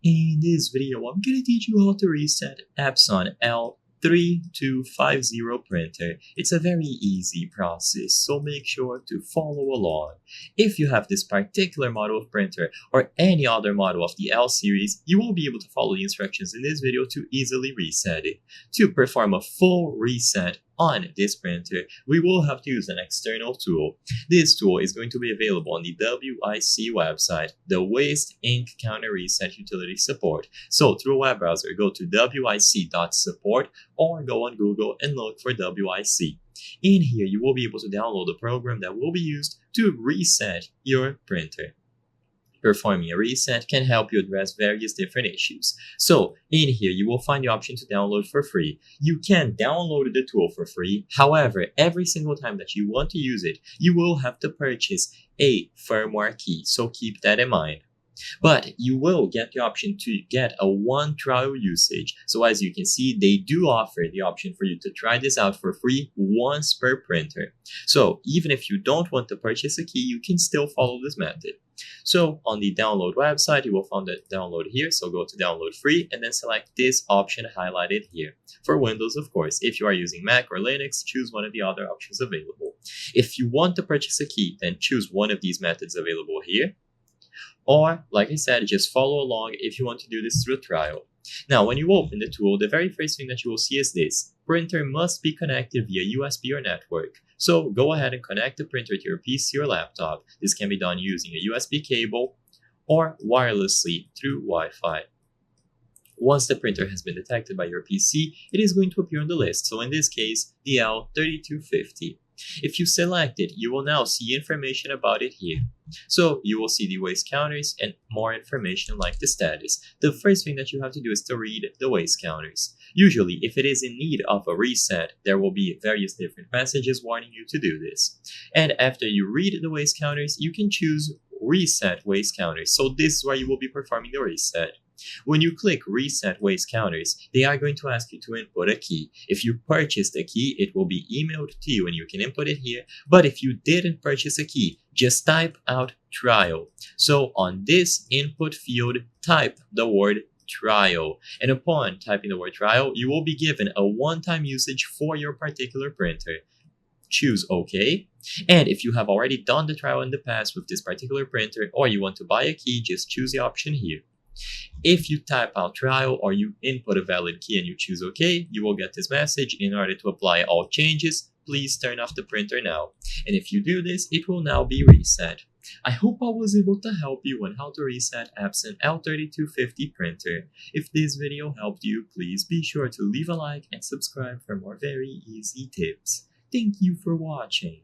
In this video, I'm going to teach you how to reset Epson L3250 printer. It's a very easy process, so make sure to follow along. If you have this particular model of printer or any other model of the L series, you will be able to follow the instructions in this video to easily reset it. To perform a full reset on this printer, we will have to use an external tool. This tool is going to be available on the WIC website, the Waste Ink Counter Reset Utility Support. So through a web browser, go to wic.support or go on Google and look for WIC. In here, you will be able to download the program that will be used to reset your printer. Performing a reset can help you address various different issues. So in here, you will find the option to download for free. You can download the tool for free. However, every single time that you want to use it, you will have to purchase a firmware key. So keep that in mind. But you will get the option to get a one trial usage. So as you can see, they do offer the option for you to try this out for free once per printer. So even if you don't want to purchase a key, you can still follow this method. So on the download website, you will find the download here. So go to download free and then select this option highlighted here. For Windows, of course, if you are using Mac or Linux, choose one of the other options available. If you want to purchase a key, then choose one of these methods available here. Or, like I said, just follow along if you want to do this through a trial. Now, when you open the tool, the very first thing that you will see is this. Printer must be connected via USB or network. So go ahead and connect the printer to your PC or laptop. This can be done using a USB cable or wirelessly through Wi-Fi. Once the printer has been detected by your PC, it is going to appear on the list. So in this case, the L3250. If you select it, you will now see information about it here. So you will see the waste counters and more information like the status. The first thing that you have to do is to read the waste counters. Usually, if it is in need of a reset, there will be various different messages warning you to do this. And after you read the waste counters, you can choose Reset Waste Counters. So this is where you will be performing the reset. When you click Reset Waste Counters, they are going to ask you to input a key. If you purchased a key, it will be emailed to you and you can input it here. But if you didn't purchase a key, just type out trial. So on this input field, type the word trial. And upon typing the word trial, you will be given a one-time usage for your particular printer. Choose OK. And if you have already done the trial in the past with this particular printer or you want to buy a key, just choose the option here. If you type out trial or you input a valid key and you choose OK, you will get this message. In order to apply all changes, please turn off the printer now. And if you do this, it will now be reset. I hope I was able to help you on how to reset Epson L3250 printer. If this video helped you, please be sure to leave a like and subscribe for more very easy tips. Thank you for watching.